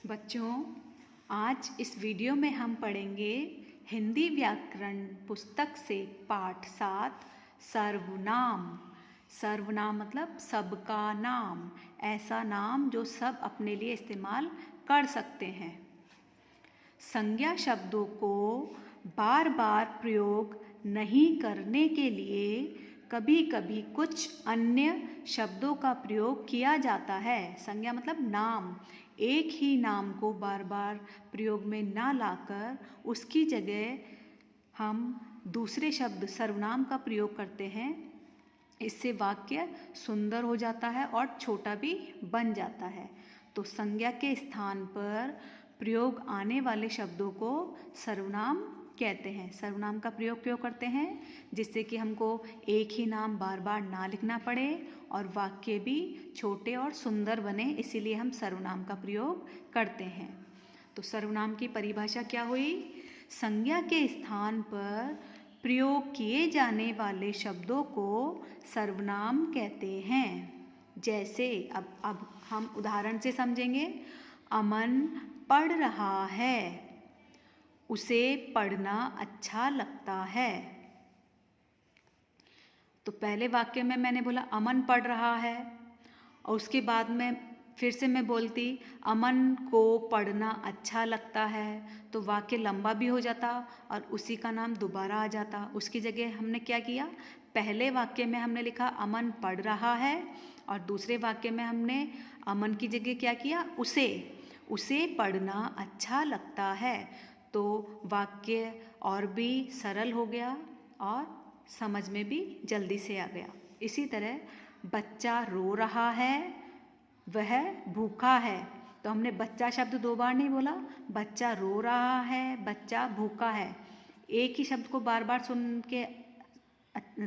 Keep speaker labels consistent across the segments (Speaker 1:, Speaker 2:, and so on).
Speaker 1: बच्चों, आज इस वीडियो में हम पढ़ेंगे हिंदी व्याकरण पुस्तक से पाठ 7 सर्वनाम। सर्वनाम मतलब सबका नाम, ऐसा नाम जो सब अपने लिए इस्तेमाल कर सकते हैं। संज्ञा शब्दों को बार बार प्रयोग नहीं करने के लिए कभी कभी कुछ अन्य शब्दों का प्रयोग किया जाता है। संज्ञा मतलब नाम, एक ही नाम को बार बार प्रयोग में ना लाकर उसकी जगह हम दूसरे शब्द सर्वनाम का प्रयोग करते हैं। इससे वाक्य सुंदर हो जाता है और छोटा भी बन जाता है। तो संज्ञा के स्थान पर प्रयोग आने वाले शब्दों को सर्वनाम कहते हैं। सर्वनाम का प्रयोग क्यों करते हैं? जिससे कि हमको एक ही नाम बार बार ना लिखना पड़े और वाक्य भी छोटे और सुंदर बने, इसीलिए हम सर्वनाम का प्रयोग करते हैं। तो सर्वनाम की परिभाषा क्या हुई? संज्ञा के स्थान पर प्रयोग किए जाने वाले शब्दों को सर्वनाम कहते हैं। जैसे अब हम उदाहरण से समझेंगे। अमन पढ़ रहा है, उसे पढ़ना अच्छा लगता है। तो पहले वाक्य में मैंने बोला अमन पढ़ रहा है और उसके बाद में फिर से मैं बोलती अमन को पढ़ना अच्छा लगता है, तो वाक्य लंबा भी हो जाता और उसी का नाम दोबारा आ जाता। उसकी जगह हमने क्या किया? पहले वाक्य में हमने लिखा अमन पढ़ रहा है और दूसरे वाक्य में हमने अमन की जगह क्या किया? उसे पढ़ना अच्छा लगता है। तो वाक्य और भी सरल हो गया और समझ में भी जल्दी से आ गया। इसी तरह बच्चा रो रहा है, वह भूखा है। तो हमने बच्चा शब्द 2 बार नहीं बोला, बच्चा रो रहा है, बच्चा भूखा है। एक ही शब्द को बार बार सुन के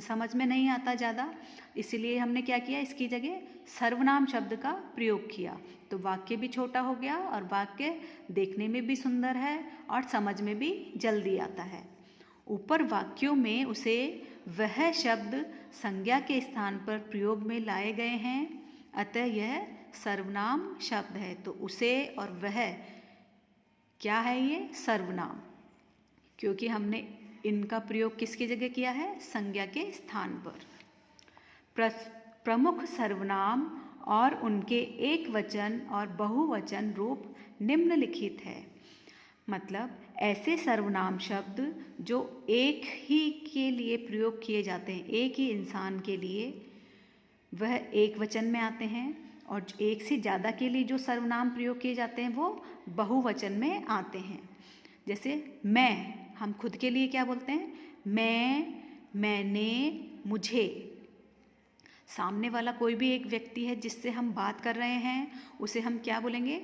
Speaker 1: समझ में नहीं आता ज़्यादा, इसीलिए हमने क्या किया? इसकी जगह सर्वनाम शब्द का प्रयोग किया। तो वाक्य भी छोटा हो गया और वाक्य देखने में भी सुंदर है और समझ में भी जल्दी आता है। ऊपर वाक्यों में उसे वह शब्द संज्ञा के स्थान पर प्रयोग में लाए गए हैं, अतः यह सर्वनाम शब्द है। तो उसे और वह क्या है? ये सर्वनाम, क्योंकि हमने इनका प्रयोग किसकी जगह किया है? संज्ञा के स्थान पर। प्रमुख सर्वनाम और उनके एक वचन और बहुवचन रूप निम्नलिखित है। मतलब ऐसे सर्वनाम शब्द जो एक ही के लिए प्रयोग किए जाते हैं, एक ही इंसान के लिए, वह एक वचन में आते हैं, और एक से ज़्यादा के लिए जो सर्वनाम प्रयोग किए जाते हैं वो बहुवचन में आते हैं। जैसे मैं, हम खुद के लिए क्या बोलते हैं? मैं, मैंने, मुझे। सामने वाला कोई भी एक व्यक्ति है जिससे हम बात कर रहे हैं, उसे हम क्या बोलेंगे?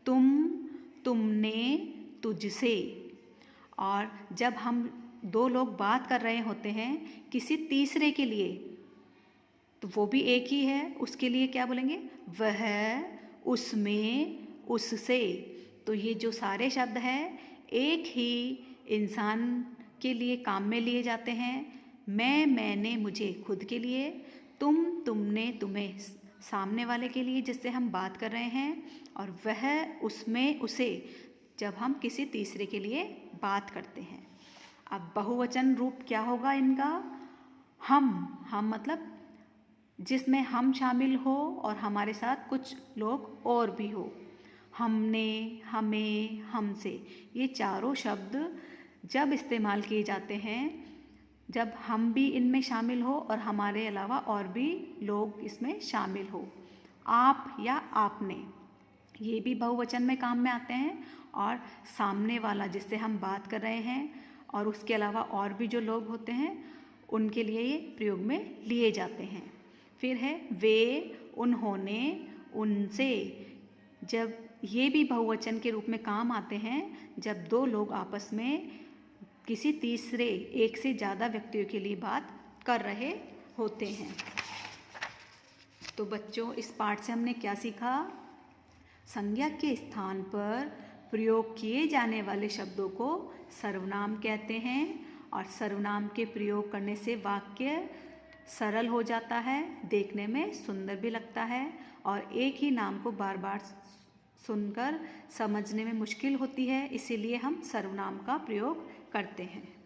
Speaker 1: तुम, तुमने, तुझसे। और जब हम 2 लोग बात कर रहे होते हैं किसी तीसरे के लिए, तो वो भी एक ही है, उसके लिए क्या बोलेंगे? वह, उसमें, उससे। तो ये जो सारे शब्द हैं एक ही इंसान के लिए काम में लिए जाते हैं। मैं, मैंने, मुझे खुद के लिए, तुम, तुमने, तुम्हें सामने वाले के लिए जिससे हम बात कर रहे हैं, और वह, उसमें, उसे जब हम किसी तीसरे के लिए बात करते हैं। अब बहुवचन रूप क्या होगा इनका? हम मतलब जिसमें हम शामिल हो और हमारे साथ कुछ लोग और भी हो। हमने, हमें, हमसे, ये चारों शब्द जब इस्तेमाल किए जाते हैं जब हम भी इनमें शामिल हो और हमारे अलावा और भी लोग इसमें शामिल हो। आप या आपने, ये भी बहुवचन में काम में आते हैं, और सामने वाला जिससे हम बात कर रहे हैं और उसके अलावा और भी जो लोग होते हैं उनके लिए ये प्रयोग में लिए जाते हैं। फिर है वे, उन्होंने, उनसे। जब ये भी बहुवचन के रूप में काम आते हैं जब 2 लोग आपस में किसी तीसरे एक से ज़्यादा व्यक्तियों के लिए बात कर रहे होते हैं। तो बच्चों, इस पाठ से हमने क्या सीखा? संज्ञा के स्थान पर प्रयोग किए जाने वाले शब्दों को सर्वनाम कहते हैं, और सर्वनाम के प्रयोग करने से वाक्य सरल हो जाता है, देखने में सुंदर भी लगता है, और एक ही नाम को बार बार सुनकर समझने में मुश्किल होती है, इसीलिए हम सर्वनाम का प्रयोग करते हैं।